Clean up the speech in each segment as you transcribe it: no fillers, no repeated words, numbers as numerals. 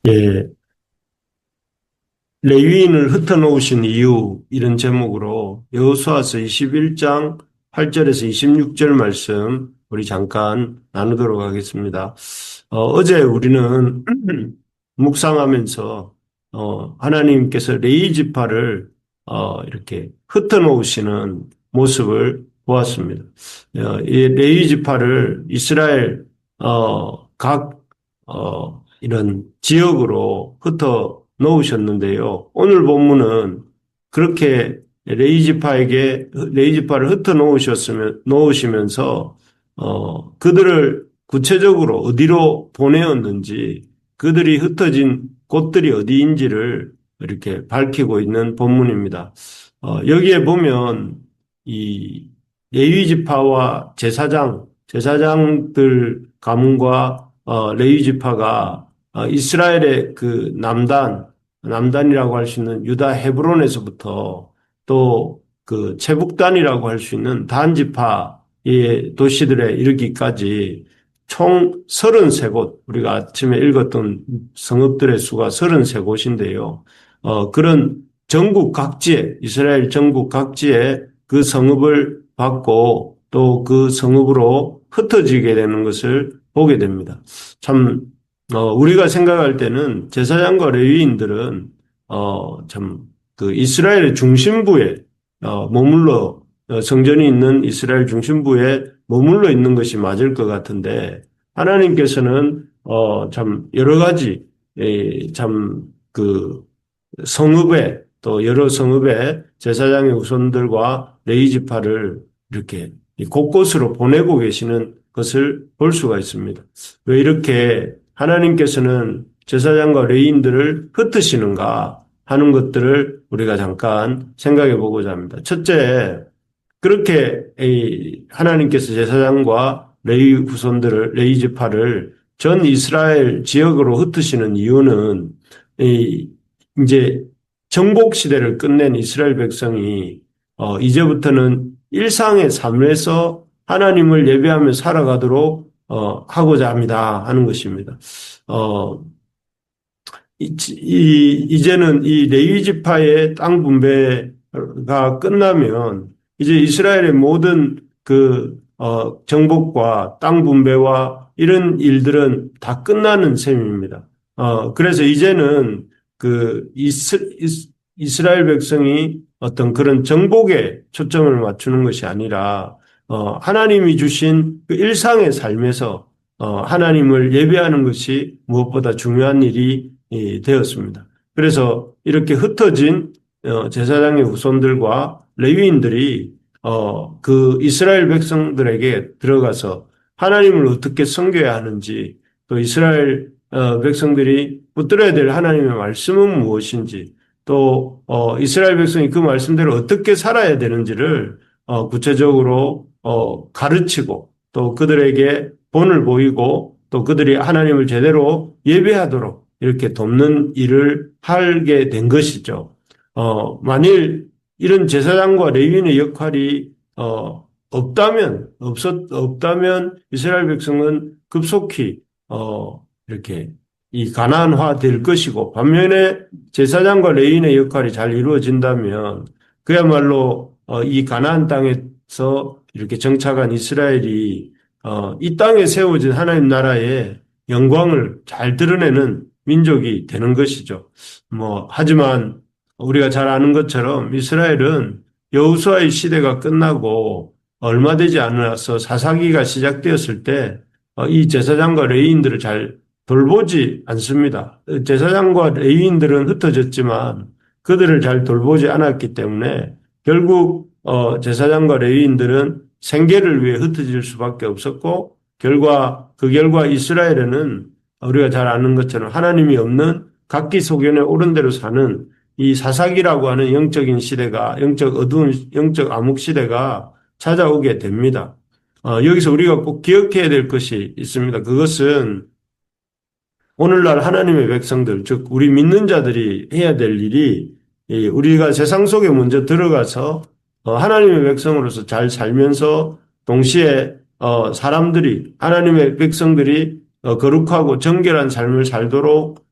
예, 레위인을 흩어놓으신 이유 이런 제목으로 여호수아서 21장 8절에서 26절 말씀 우리 잠깐 나누도록 하겠습니다. 어제 우리는 묵상하면서 하나님께서 레위 지파를 이렇게 흩어놓으시는 모습을 보았습니다. 이 레위 지파를 이스라엘 각 이런 지역으로 흩어 놓으셨는데요. 오늘 본문은 그렇게 레이지파를 흩어 놓으시면서 그들을 구체적으로 어디로 보내었는지, 그들이 흩어진 곳들이 어디인지를 이렇게 밝히고 있는 본문입니다. 여기에 보면 이 레위지파와 제사장들 가문과 레위지파가 이스라엘의 그 남단이라고 할 수 있는 유다 헤브론에서부터 또 그 체북단이라고 할 수 있는 단 지파의 도시들에 이르기까지 총 33곳, 우리가 아침에 읽었던 성읍들의 수가 33곳인데요. 그런 전국 각지에, 이스라엘 전국 각지에 그 성읍을 받고 또 그 성읍으로 흩어지게 되는 것을 보게 됩니다. 참 우리가 생각할 때는 제사장과 레위인들은 참 그 이스라엘의 중심부에 머물러 성전이 있는 이스라엘 중심부에 머물러 있는 것이 맞을 것 같은데 하나님께서는 참 여러 가지 참 그 성읍에 또 여러 성읍에 제사장의 후손들과 레위 지파를 이렇게 곳곳으로 보내고 계시는 것을 볼 수가 있습니다. 왜 이렇게 하나님께서는 제사장과 레위인들을 흩으시는가 하는 것들을 우리가 잠깐 생각해 보고자 합니다. 첫째, 그렇게 하나님께서 제사장과 레위 지파를 전 이스라엘 지역으로 흩으시는 이유는 이제 정복 시대를 끝낸 이스라엘 백성이 이제부터는 일상의 삶에서 하나님을 예배하며 살아가도록 하고자 합니다 하는 것입니다. 이제는 이 레위 지파의 땅 분배가 끝나면 이제 이스라엘의 모든 그 정복과 땅 분배와 이런 일들은 다 끝나는 셈입니다. 그래서 이제는 그 이스라엘 백성이 어떤 그런 정복에 초점을 맞추는 것이 아니라 하나님이 주신 그 일상의 삶에서 하나님을 예배하는 것이 무엇보다 중요한 일이 되었습니다. 그래서 이렇게 흩어진 제사장의 후손들과 레위인들이 그 이스라엘 백성들에게 들어가서 하나님을 어떻게 섬겨야 하는지, 또 이스라엘 백성들이 붙들어야 될 하나님의 말씀은 무엇인지, 또 이스라엘 백성이 그 말씀대로 어떻게 살아야 되는지를 구체적으로 가르치고 또 그들에게 본을 보이고 또 그들이 하나님을 제대로 예배하도록 이렇게 돕는 일을 하게 된 것이죠. 만일 이런 제사장과 레위인의 역할이 없다면 이스라엘 백성은 급속히 이렇게 이 가나안화 될 것이고, 반면에 제사장과 레위인의 역할이 잘 이루어진다면 그야말로 이 가나안 땅에서 이렇게 정착한 이스라엘이 이 땅에 세워진 하나님 나라의 영광을 잘 드러내는 민족이 되는 것이죠. 하지만 우리가 잘 아는 것처럼 이스라엘은 여호수아의 시대가 끝나고 얼마 되지 않아서 사사기가 시작되었을 때 이 제사장과 레위인들을 잘 돌보지 않습니다. 제사장과 레위인들은 흩어졌지만 그들을 잘 돌보지 않았기 때문에 결국 제사장과 레위인들은 생계를 위해 흩어질 수밖에 없었고 그 결과 이스라엘에는 우리가 잘 아는 것처럼 하나님이 없는 각기 소견에 옳은 대로 사는 이 사사기라고 하는 영적인 시대가, 영적 암흑 시대가 찾아오게 됩니다. 여기서 우리가 꼭 기억해야 될 것이 있습니다. 그것은 오늘날 하나님의 백성들, 즉 우리 믿는 자들이 해야 될 일이 우리가 세상 속에 먼저 들어가서 하나님의 백성으로서 잘 살면서 동시에 하나님의 백성들이 거룩하고 정결한 삶을 살도록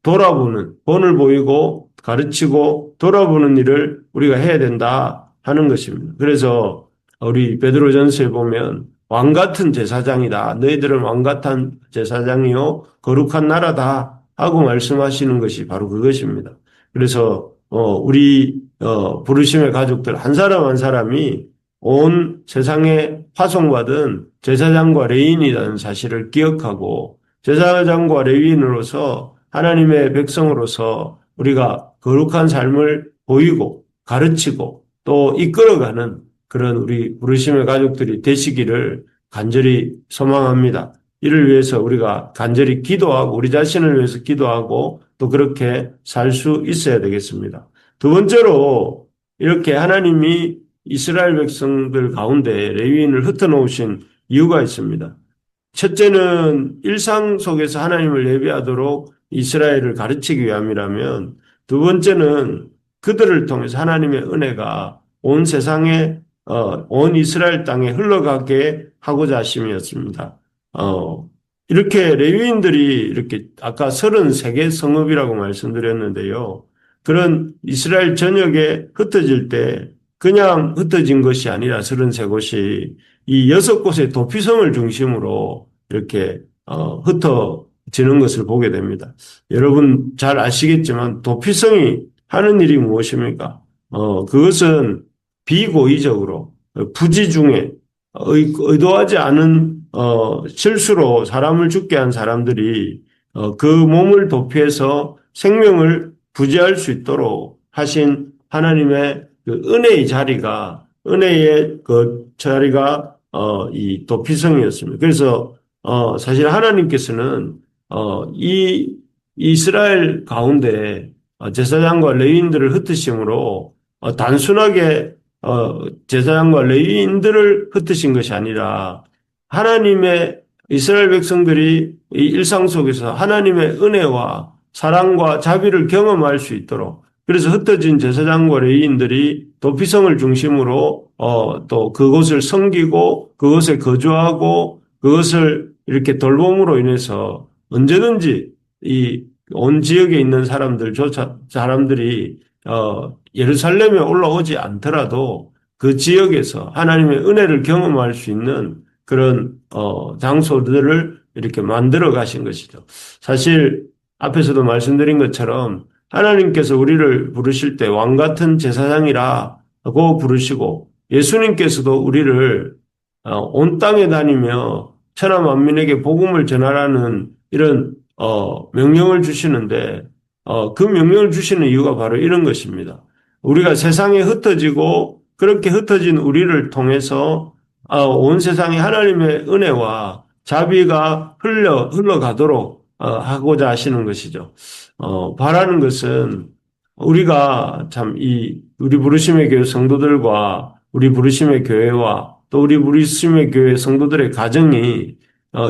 돌아보는, 본을 보이고 가르치고 돌아보는 일을 우리가 해야 된다 하는 것입니다. 그래서 우리 베드로전서에 보면 왕 같은 제사장이다. 너희들은 왕 같은 제사장이요 거룩한 나라다 하고 말씀하시는 것이 바로 그것입니다. 그래서 우리 부르심의 가족들 한 사람 한 사람이 온 세상에 파송받은 제사장과 레위인이라는 사실을 기억하고 제사장과 레위인으로서 하나님의 백성으로서 우리가 거룩한 삶을 보이고 가르치고 또 이끌어가는 그런 우리 부르심의 가족들이 되시기를 간절히 소망합니다. 이를 위해서 우리가 간절히 기도하고 우리 자신을 위해서 기도하고 또 그렇게 살 수 있어야 되겠습니다. 두 번째로 이렇게 하나님이 이스라엘 백성들 가운데 레위인을 흩어놓으신 이유가 있습니다. 첫째는 일상 속에서 하나님을 예배하도록 이스라엘을 가르치기 위함이라면 두 번째는 그들을 통해서 하나님의 은혜가 온 세상에 온 이스라엘 땅에 흘러가게 하고자 하심이었습니다. 이렇게 레위인들이 이렇게 아까 33개 성읍이라고 말씀드렸는데요. 그런 이스라엘 전역에 흩어질 때 그냥 흩어진 것이 아니라 33곳이 이 6곳의 도피성을 중심으로 이렇게 흩어지는 것을 보게 됩니다. 여러분 잘 아시겠지만 도피성이 하는 일이 무엇입니까? 그것은 비고의적으로 부지 중에 의도하지 않은 실수로 사람을 죽게 한 사람들이 그 몸을 도피해서 생명을 부지할 수 있도록 하신 하나님의 그 은혜의 자리가 이 도피성이었습니다. 그래서 사실 하나님께서는 이 이스라엘 가운데 제사장과 레위인들을 흩으심으로 단순하게 제사장과 레위인들을 흩으신 것이 아니라 하나님의 이스라엘 백성들이 이 일상 속에서 하나님의 은혜와 사랑과 자비를 경험할 수 있도록 그래서 흩어진 제사장과 레위인들이 도피성을 중심으로 또 그곳을 섬기고 그곳에 거주하고 그것을 이렇게 돌봄으로 인해서 언제든지 이 온 지역에 있는 사람들이 예루살렘에 올라오지 않더라도 그 지역에서 하나님의 은혜를 경험할 수 있는 그런 장소들을 이렇게 만들어 가신 것이죠. 사실 앞에서도 말씀드린 것처럼 하나님께서 우리를 부르실 때 왕 같은 제사장이라고 부르시고 예수님께서도 우리를 온 땅에 다니며 천하 만민에게 복음을 전하라는 이런 명령을 주시는데 그 명령을 주시는 이유가 바로 이런 것입니다. 우리가 세상에 흩어지고 그렇게 흩어진 우리를 통해서 온 세상에 하나님의 은혜와 자비가 흘러가도록 하고자 하시는 것이죠. 바라는 것은 우리가 참 우리 부르심의 교회 성도들과 우리 부르심의 교회와 또 우리 부르심의 교회 성도들의 가정이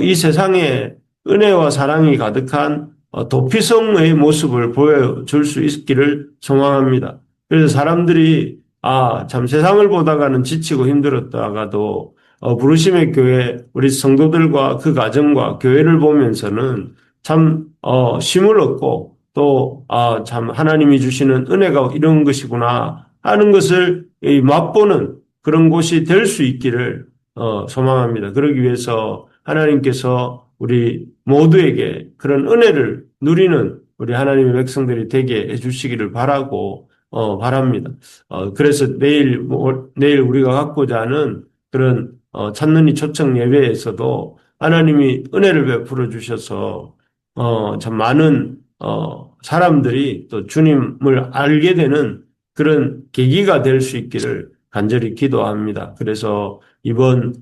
이 세상에 은혜와 사랑이 가득한 도피성의 모습을 보여줄 수 있기를 소망합니다. 그래서 사람들이 참 세상을 보다가는 지치고 힘들었다가도 부르심의 교회 우리 성도들과 그 가정과 교회를 보면서는 참 쉼을 얻고 또 참 하나님이 주시는 은혜가 이런 것이구나 하는 것을 맛보는 그런 곳이 될 수 있기를 소망합니다. 그러기 위해서 하나님께서 우리 모두에게 그런 은혜를 누리는 우리 하나님의 백성들이 되게 해주시기를 바라고 바랍니다. 그래서 내일 우리가 갖고자 하는 그런 찾는 이 초청 예배에서도 하나님이 은혜를 베풀어 주셔서 참 많은 사람들이 또 주님을 알게 되는 그런 계기가 될 수 있기를 간절히 기도합니다. 그래서 이번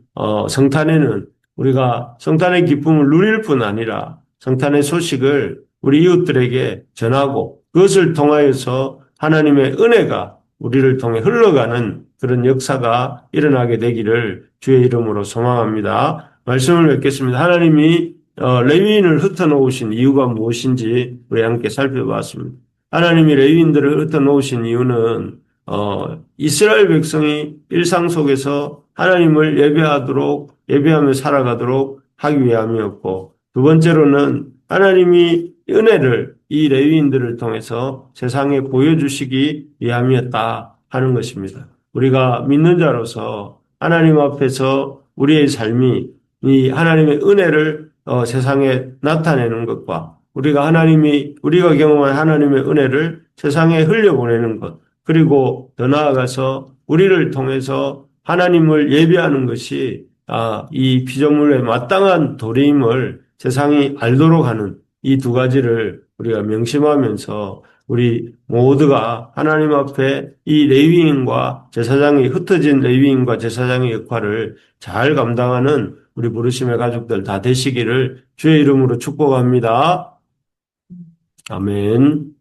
성탄에는 우리가 성탄의 기쁨을 누릴 뿐 아니라 성탄의 소식을 우리 이웃들에게 전하고 그것을 통하여서 하나님의 은혜가 우리를 통해 흘러가는 그런 역사가 일어나게 되기를 주의 이름으로 소망합니다. 말씀을 뵙겠습니다. 하나님이 레위인을 흩어놓으신 이유가 무엇인지 우리 함께 살펴봤습니다. 하나님이 레위인들을 흩어놓으신 이유는 이스라엘 백성이 일상 속에서 하나님을 예배하며 살아가도록 하기 위함이었고 두 번째로는 하나님이 은혜를 이 레위인들을 통해서 세상에 보여주시기 위함이었다 하는 것입니다. 우리가 믿는 자로서 하나님 앞에서 우리의 삶이 이 하나님의 은혜를 세상에 나타내는 것과 우리가 경험한 하나님의 은혜를 세상에 흘려보내는 것, 그리고 더 나아가서 우리를 통해서 하나님을 예배하는 것이 이 피조물의 마땅한 도리임을 세상이 알도록 하는 이 두 가지를 우리가 명심하면서 우리 모두가 하나님 앞에 이 레위인과 제사장이 흩어진 레위인과 제사장의 역할을 잘 감당하는 우리 부르심의 가족들 다 되시기를 주의 이름으로 축복합니다. 아멘.